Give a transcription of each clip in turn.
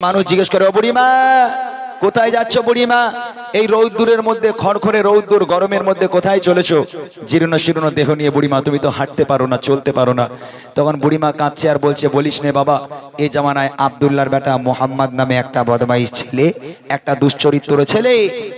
মানুষ জিজ্ঞেস করে, ও বুড়িমা কোথায় যাচ্ছ বুড়িমা? এই রৌদ্দুরের মধ্যে, খড়খড়ে রৌদ্দুর গরমের মধ্যে কোথায় চলেছো? জীর্ণ শীর্ণ দেহ নিয়ে বুড়িমা, তুমি তো হাঁটতে পারো না, চলতে পারো না। তখন বুড়িমা কাঁদছে আর বলছে, বলিস নে বাবা, এই জামানায় আব্দুল্লাহর বেটা মোহাম্মদ নামে একটা বদমাইশ ছেলে, একটা দুশ্চরিত্র ছেলে,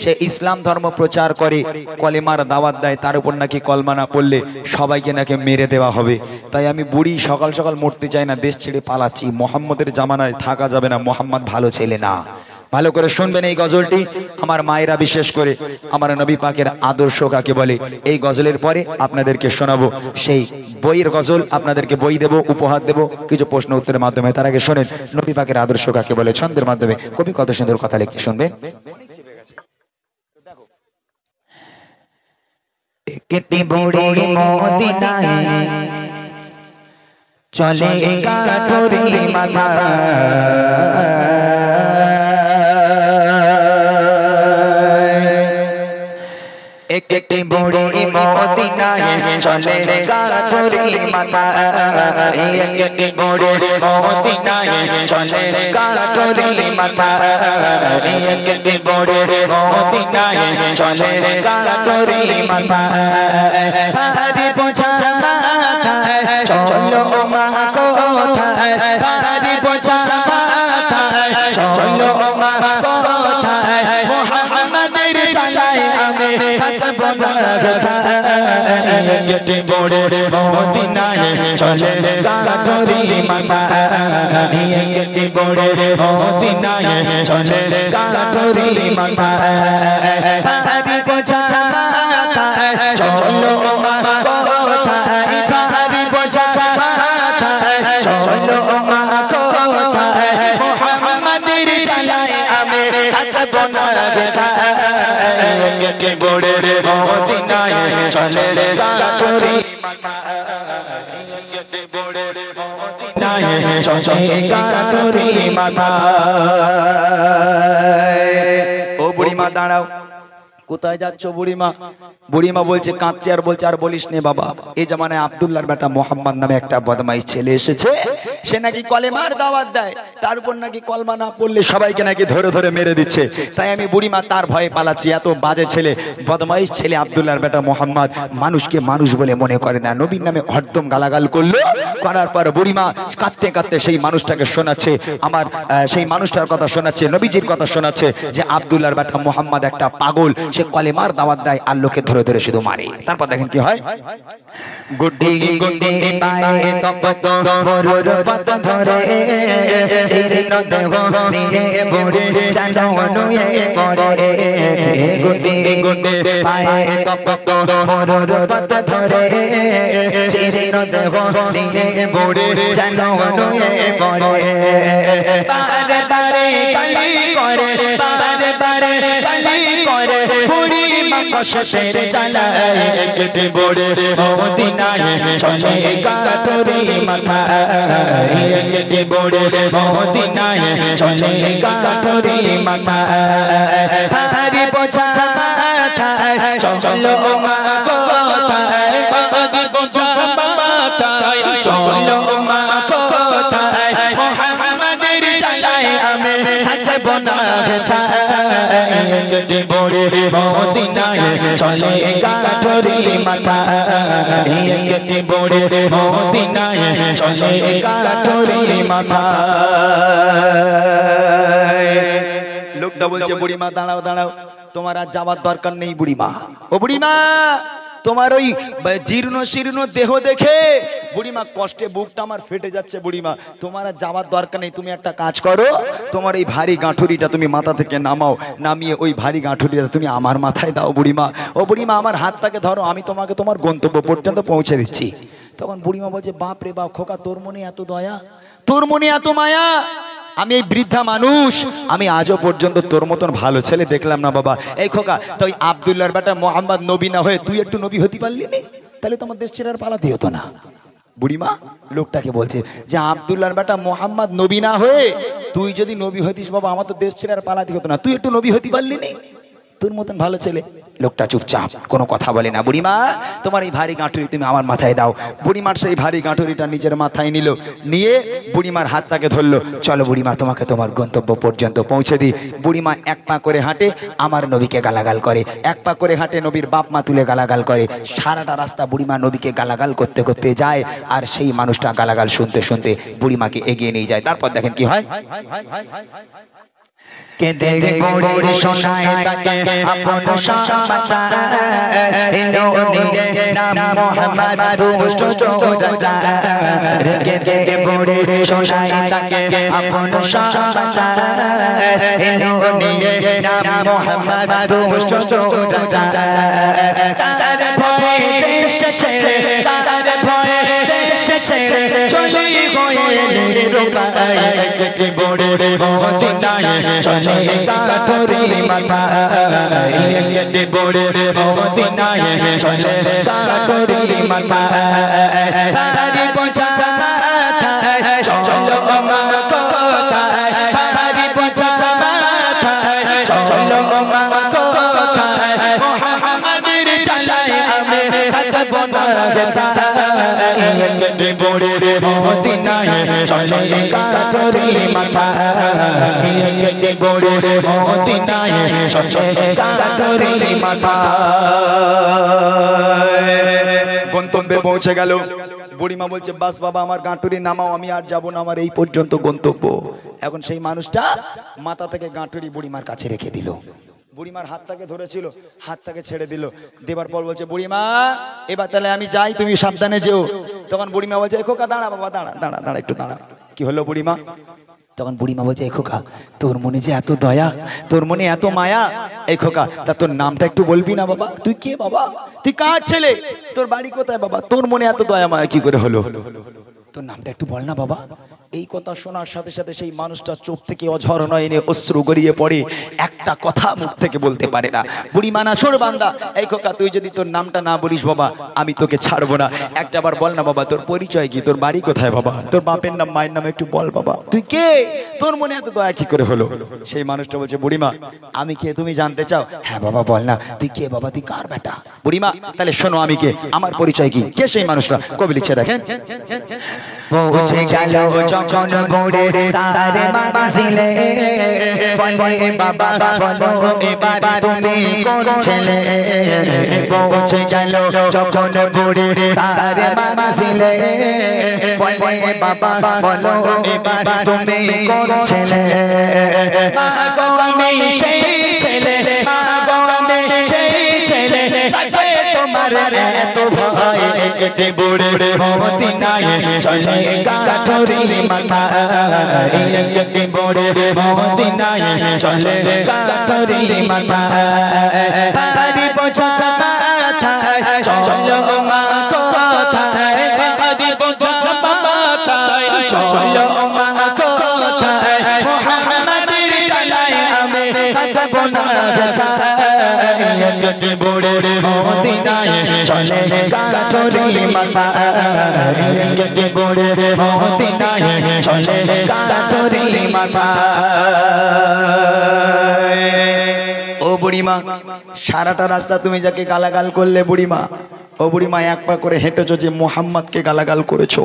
সে ইসলাম ধর্ম প্রচার করে, কলেমার দাওয়াত দেয়, তার উপর নাকি কলমা না পড়লে সবাইকে নাকি মেরে দেওয়া হবে। তাই আমি বুড়ি সকাল সকাল মরতে চাই না, দেশ ছেড়ে পালাচ্ছি। মোহাম্মদের জামানায় থাকা যাবে না, মোহাম্মদ ভালো ছেলে না। ভালো করে শুনবেন এই গজলটি, আমার মায়েরা বিশেষ করে, আমার নবী পাকের আদর্শ কাকে বলে, এই গজলের পরে আপনাদেরকে শোনাবো সেই বইয়ের গজল। আপনাদেরকে বই দেব, উপহার দেব কিছু প্রশ্ন উত্তরের মাধ্যমে। তার আগে শোনেন নবী পাকের আদর্শ কাকে বলে ছন্দের মাধ্যমে কবি কত সুন্দর কথা লিখতে শুনবেন। চলে কাঠুরি মাথা, একটি বুড়ি মদিনায় চলে কাঠুরি মাথা, একটি বুড়ি মদিনায় চলে কাঠুরি মাথা, একটি বুড়ি মদিনায় চলে কাঠুরি মাথা। ভারী বোঝা মাথায় চলো মা কোথায়, ভারী বোঝা মাথায় চলো মা কোথায়, মোহাম্মদের চালায় আমি থাকবো না কোথায়, একটি বুড়ি মদিনায় চলে কাঠুরি মাথা, একটি বুড়ি মদিনায় চলে কাঠুরি মাথা। ভারী বোঝা মাথায় চলো মা কোথায়, ভারী বোঝা মাথায় চলো মা কোথায়, মোহাম্মদের চালায় আমি থাকবো না কোথায়, একটি বুড়ি মদিনায় চলে কাঠুরি মাথা, একটি বুড়ি মদিনায় চলে কাঠুরি মাথা। ও বুড়িমা দাঁড়াও, কোথায় যাচ্ছ বুড়িমা? বুড়িমা বলছে, কাঁদছে আর বলছে, আর বলিস নে বাবা, এই জামানায় আব্দুল্লাহর বেটা মোহাম্মদ নামে একটা বদমাইশ ছেলে এসেছে, সে নাকি কলেমার দাওয়াত দেয়, তার উপর নাকি কলমা না পড়লে সবাইকে নাকি ধরে ধরে মেরে দিচ্ছে। তাই আমি বুড়িমা তার ভয়ে পালাচ্ছি। এত বাজে ছেলে, বদমাইশ ছেলে আব্দুল্লাহর বেটা মোহাম্মদ, মানুষকে মানুষ বলে মনে করে না, নবীর নামে হরদম গালাগাল করলো। করার পর বুড়িমা কাঁদতে কাঁদতে সেই মানুষটাকে শোনাচ্ছে, আমার সেই মানুষটার কথা শোনাচ্ছে, নবীজির কথা শোনাচ্ছে যে আব্দুল্লাহর বেটা মোহাম্মদ একটা পাগল, সে কলেমার দাওয়াত দেয় আর লোকে ধরে ধরে শুধু মারে। তারপর দেখেন কি হয়, গুড্ডি গুড্ডি পায়ে কপত মরুর পথ ধরে, জীর্ণ দেহ নিয়ে বুড়ি চাঁদনুয়ে পড়ে, গুড্ডি গুড্ডি পায়ে কপত মরুর পথ ধরে, জীর্ণ দেহ নিয়ে বুড়ি চাঁদনুয়ে পড়ে, বারে বারে কালি করে, বারে বারে কালি করে, বুড়ি মা কষ্টের জ্বালায়, একটি বুড়ি মদিনায় চলে কাঠুরি মাথা, একটি বুড়ি মদিনায় চলে কাঠুরি মাথা। ভারী বোঝা মাথায় চলো মা কোথায়, ভারী বোঝা মাথায় চলো মা কোথায়, মোহাম্মদের চালায় আমি থাকবো না কোথায়, একটি বুড়ি মদিনায় চলে কাঠুরি মাথা, একটি বুড়ি মদিনায় চলে কাঠুরি মাথা। লোকটা বলছে, বুড়িমা দাঁড়াও দাঁড়াও, তোমার আর যাওয়ার দরকার নেই বুড়িমা। ও বুড়িমা, তোমার ওই জীর্ণ শীর্ণ দেহ দেখে বুড়িমা কষ্টে বুকটা আমার ফেটে যাচ্ছে। বুড়িমা, তোমার আর যাওয়ার দরকার নেই, তুমি একটা কাজ করো, তোমার এই ভারী গাঁঠুরিটা তুমি মাথা থেকে নামাও, নামিয়ে ওই ভারী গাঁঠুরিটা তুমি আমার মাথায় দাও বুড়িমা। ও বুড়িমা, আমার হাতটাকে ধরো, আমি তোমাকে তোমার গন্তব্য পর্যন্ত পৌঁছে দিচ্ছি। তখন বুড়িমা বলছে, বাপ রে বাপ, খোকা তোর মনে এত দয়া, তোর মনে এত মায়া, আমি এই বৃদ্ধা মানুষ, আমি আজও পর্যন্ত তোর মতন ভালো ছেলে দেখলাম না বাবা। এই খোকা, তো ওই আব্দুল্লাহর বেটা মোহাম্মদ নবী না হয়ে তুই একটু নবী হতে পারলি না, তাহলে তোমার দেশ ছেড়ে আর পালাতে হতো না। বুড়িমা লোকটাকে বলছে যে আব্দুল্লাহর বেটা মোহাম্মদ নবী না হয়ে তুই যদি নবী হতিস বাবা, আমার তো দেশ ছেড়ে আর পালাতে হতো না, তুই একটু নবী হতে পারলি না। তোর মতন ভালো ছেলে। লোকটা চুপচাপ, কোনো কথা বলে না। বুড়িমা তোমার এই ভারী গাঁটুরি তুমি আমার মাথায় দাও। বুড়িমার সেই ভারী গাঁটুরিটা নিজের মাথায় নিল, নিয়ে বুড়িমার হাতটাকে ধরলো। চলো বুড়িমা তোমাকে তোমার গন্তব্য পর্যন্ত পৌঁছে দিই। বুড়িমা এক পা করে হাঁটে, আমার নবীকে গালাগাল করে, এক পা করে হাঁটে, নবীর বাপ মা তুলে গালাগাল করে। সারাটা রাস্তা বুড়িমা নবীকে গালাগাল করতে করতে যায়, আর সেই মানুষটা গালাগাল শুনতে শুনতে বুড়িমাকে এগিয়ে নিয়ে যায়। তারপর দেখেন কি হয়। কেঁদে পড়ে শোনায় তাকে আপন সমাচার, এলো নিয়ে নাম মোহাম্মদ দুষ্ট রাজার। কেঁদে পড়ে শোনায় তাকে আপন সমাচার, এলো নিয়ে নাম মোহাম্মদ দুষ্ট রাজার। তার ভয়ে দেশ ছেড়ে, তার ভয়ে দেশ ছেড়ে চলে গেলে রূপায়। কেঁদে পড়ে মদিনায় চলে কাঠুরি মাথায়, কেটে পড়ে মদিনায় চলে কাঠুরি মাথায়। পাহাড়ি পৌঁছা মাথায় চলো মা কোথায়, পাহাড়ি পৌঁছা মাথায় চলো মা কোথায়। মোহাম্মদের চালায় আমি থাকবো না হেথায়, কেটে পড়ে মদিনায় চলে কাঠুরি মাথায়, কেটে পড়ে মদিনায় চলে কাঠুরি মাথায়। গন্তব্যে পৌঁছে গেল। বুড়িমা বলছে বাস বাবা আমার গাঁটুরি নামাও, আমি আর যাবো না, আমার এই পর্যন্ত গন্তব্য। এখন সেই মানুষটা মাথা থেকে গাঁটুরি বুড়িমার কাছে রেখে দিল। বুড়িমার হাতটাকে ধরেছিল, হাতটাকে ছেড়ে দিল। দেবার পর বলছে বুড়িমা এবার তাহলে আমি যাই, তুমি সাবধানে যেও। তখন বুড়িমা বলছে খোকা দাঁড়া বাবা, দাঁড়া দাঁড়া দাঁড়া একটু দাঁড়া। কি হলো বুড়িমা? তখন বুড়িমা বলছে খোকা তোর মনে যে এত দয়া, তোর মনে এত মায়া, এই খোকা তা তোর নামটা একটু বলবি না বাবা? তুই কে বাবা? তুই কার ছেলে? তোর বাড়ি কোথায় বাবা? তোর মনে এত দয়া মায়া কি করে হলো? তোর নামটা একটু বল না বাবা। এই কথা শোনার সাথে সাথে সেই মানুষটা চোখ থেকে অঝর নয়নে অশ্রু গড়িয়ে পড়ে, একটা কথা মুখ থেকে বলতে পারে না। বুড়িমা না ছোড় বান্দা, এই খোকা তুই যদি তোর নামটা না বলিস বাবা আমি তোকে ছাড়বো না। একটা বার বল না বাবা তোর পরিচয় কি, তোর বাড়ি কোথায় বাবা, তোর বাপের নাম মায়ের নাম একটু বল বাবা, তুই কে, তোর মনে এত দয়া কি করে হলো? সেই মানুষটা বলছে বুড়িমা আমি কে তুমি জানতে চাও? হ্যাঁ বাবা বল না, তুই কে বাবা, তুই কার বেটা? বুড়িমা তাহলে শোনো আমি কে, আমার পরিচয় কি। কে সেই মানুষটা? কবি লিখছে দেখেন। পৌঁছে গেল যখন বুড়ে তার মাঝিলে, বলে বাবা বলো এবার তুমি কোন ছেলে। পৌঁছে গেল যখন বুড়ে তার মাঝিলে, বলে বাবা বলো এবার তুমি কোন ছেলে। মা গো আমি সেই ছেলে, মা গো আমি সেই ছেলে, সাথে তোমার এত ভয়। কেটে বুড়ে মদিনায় চলে কাঠুরি মাথায়, কেটে বুড়ে মদিনায় চলে কাঠুরি মাথায়। পাহাড়ি পৌঁছা মাথায় চলো মা কোথায়, পাহাড়ি পৌঁছা মাথায় চলো মা কোথায়। মোহাম্মদের চালায় আমি থাকবো না হেথায়, কেটে বুড়ে মদিনায় চলে কাঠুরি মাথায়, কেটে বুড়ে মদিনায় চলে কাঠুরি মাথায়। ও বুড়িমা সারাটা রাস্তা তুমি যাকে গালাগাল করলে বুড়িমা, ও বুড়িমা এক পা করে হেঁটেছো যে মোহাম্মদকে গালাগাল করেছো,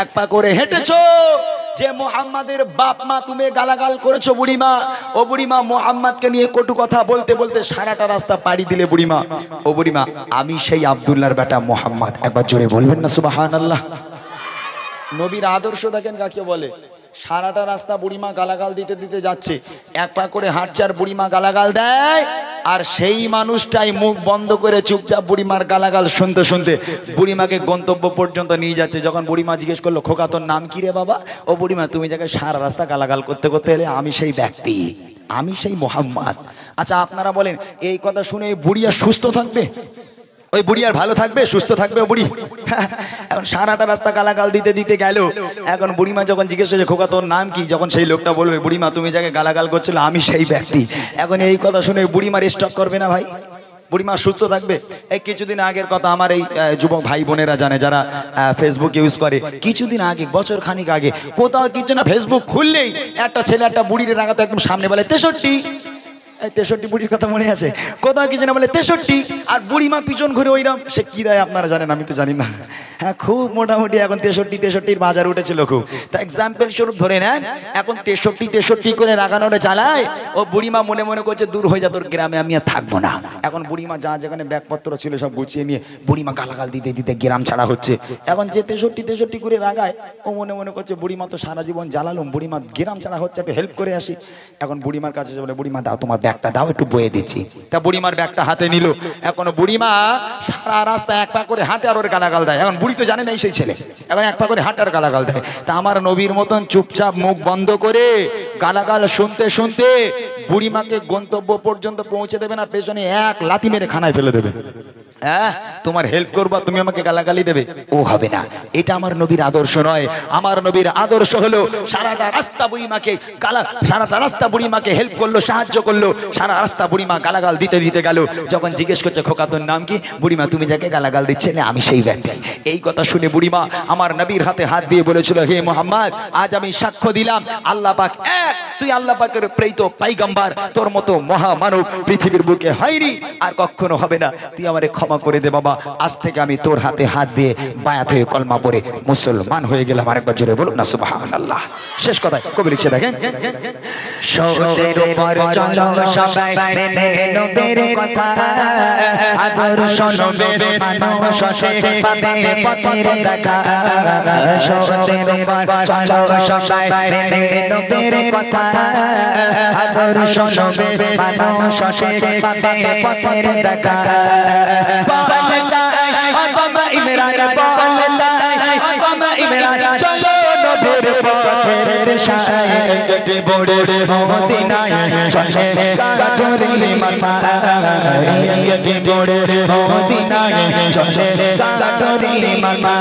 এক পা করে হেঁটেছো যে মোহাম্মদের বাপ মা তুমি গালাগাল করেছো বুড়িমা। ও বুড়িমা মোহাম্মদকে নিয়ে কটু কথা বলতে বলতে সারাটা রাস্তা পাড়ি দিলে বুড়িমা। ও বুড়িমা আমি সেই আব্দুল্লাহর বেটা মোহাম্মদ, একবার জোরে বলবেন না সুবহানাল্লাহ। নবীর আদর্শ দেখেন কাকে বলে। সারাটা রাস্তা বুড়িমা গালাগাল দিতে দিতে যাচ্ছে, এক পা করে হাঁটছে আর বুড়িমা গালাগাল দেয়, আর সেই মানুষটাই মুখ বন্ধ করে চুপচাপ বুড়িমার গালাগাল শুনতে শুনতে বুড়িমাকে গন্তব্য পর্যন্ত নিয়ে যাচ্ছে। যখন বুড়িমা জিজ্ঞেস করলো খোকা তোর নাম কি রে বাবা? ও বুড়িমা তুমি যাকে সারা রাস্তা গালাগাল করতে করতে এলে আমি সেই ব্যক্তি, আমি সেই মোহাম্মদ। আচ্ছা আপনারা বলেন এই কথা শুনে বুড়িয়া সুস্থ থাকবে? ওই বুড়ি আর ভালো থাকবে, সুস্থ থাকবে বুড়ি? এখন সারাটা রাস্তা গালাগাল দিতে দিতে গেল। এখন বুড়িমা যখন জিজ্ঞেস করছে খোকা তোর নাম কি, যখন সেই লোকটা বলবে বুড়িমা তুমি যাকে গালাগাল করছিল আমি সেই ব্যক্তি, এখন এই কথা শুনে বুড়িমার স্টপ করবে না ভাই? বুড়িমা সুস্থ থাকবে? এই কিছুদিন আগের কথা আমার এই যুবক ভাই বোনেরা জানে যারা ফেসবুক ইউজ করে, কিছুদিন আগে বছর খানিক আগে কোথাও কিছু না ফেসবুক খুললেই একটা ছেলে একটা বুড়ির রাগাতে একদম সামনে বলে 63 এই 63 বুড়ির কথা মনে আছে? কোথাও কি যেন বলে 63, আর বুড়িমা পিছন ঘুরে ওইরকম, সে কি দেয় আপনারা জানেন, আমি তো জানি না। হ্যাঁ, খুব মোটামুটি এখন 63-63 বাজার উঠেছিল খুব। তা এক্সাম্পল স্বরূপ ধরে নেন, এখন 63 করে লাগানোরে চালায়, ও বুড়িমা মনে মনে করছে দূর হয়ে যা, তোর গ্রামে আমি আর থাকবো না। এখন বুড়িমা যা যেখানে ব্যাগপত্র ছিল সব গুছিয়ে নিয়ে বুড়িমা গালাগাল দিতে দিতে গ্রাম ছাড়া হচ্ছে। এখন যে 63 করে রাগায়, ও মনে মনে করছে বুড়িমা তো সারা জীবন জ্বালালুম, বুড়িমা গ্রাম ছাড়া হচ্ছে, একটু হেল্প করে আসি। এখন বুড়িমার কাছে বলে, বুড়িমা দাও তোমার ব্যাগটা দাও, একটু বয়ে দিচ্ছি। তা বুড়িমার ব্যাগটা হাতে নিল। এখন বুড়িমা সারা রাস্তা এক পা করে হাঁটে আর ওর গালাগাল দেয়। এখন বুড়ি তো জানে না সেই ছেলে, এখন এক পা করে হাঁটে আর গালাগাল দেয়। তা আমার নবীর মতন চুপচাপ মুখ বন্ধ করে গালাগাল শুনতে শুনতে বুড়িমাকে গন্তব্য পর্যন্ত পৌঁছে দেবে না, পেছনে এক লাথি মেরে খানায় ফেলে দেবে। হ্যাঁ, তোমার হেল্প করবা, তুমি আমাকে গালাগালি দেবে, ও হবে না। এটা আমার নবীর আদর্শ নয়। আমার নবীর আদর্শ হলো সারাটা রাস্তা বুড়িমাকে হেল্প করলো, সাহায্য করলো। সারা রাস্তা বুড়িমা গালাগাল দিতে দিতে গেল। যখন জিজ্ঞেস করছে খোকা তোর নাম কি, বুড়িমা তুমি যাকে গালাগাল দিচ্ছিলে আমি সেই ব্যক্তি। এই কথা শুনে বুড়িমা আমার নবীর হাতে হাত দিয়ে বলেছিল, হে মুহাম্মদ, আজ আমি সাক্ষ্য দিলাম আল্লাহ পাক এক, তুই আল্লাহ পাকের প্রেরিত পয়গম্বর, তোর মতো মহামানব পৃথিবীর বুকে হয়নি আর কখনো হবে না। তুই আমারে ক্ষমা করে দে বাবা, আজ থেকে আমি তোর হাতে হাত দিয়ে বায়াত হয়ে কলমা পড়ে মুসলমান হয়ে গেলাম। আরেকবার জোরে বলুন না সুবহানাল্লাহ। শেষ কথায় কবি লিখছে দেখেন, সৌদের উপর চলো সবাই মেনে নবীর কথা, আদর্শ নবীর মানুষ সে পাবে পথের দেখা। সৌদের উপর চলো সবাই মেনে নবীর কথা, আদর্শ নবীর মানুষ সে পাবে পথের দেখা। চলো নবীর পথের দিশায়, কেটে বড়ে মদিনায় চলে কাঠুরি মাথা, কেটে বড়ে মদিনায় চলে কাঠুরি মাথা।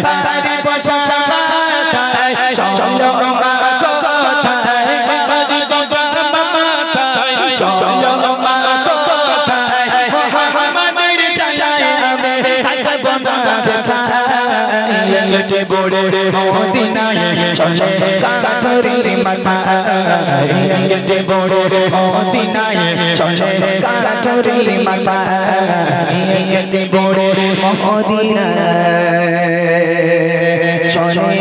পাহাড়ি পছা মাথায় চলো মা কোথায়, পাহাড়ি পছা মাথায় চলো মা কোথায়, মোহাম্মদের জানায় আমি থাকবো না কোথায়। কেটে বড়ে মদিনায় চলে কাঠুরি মাথা, কেটে বড়ে মদিনায় চলে কাঠুরি মাথা, কেটে বড়ে মদিনায় চলে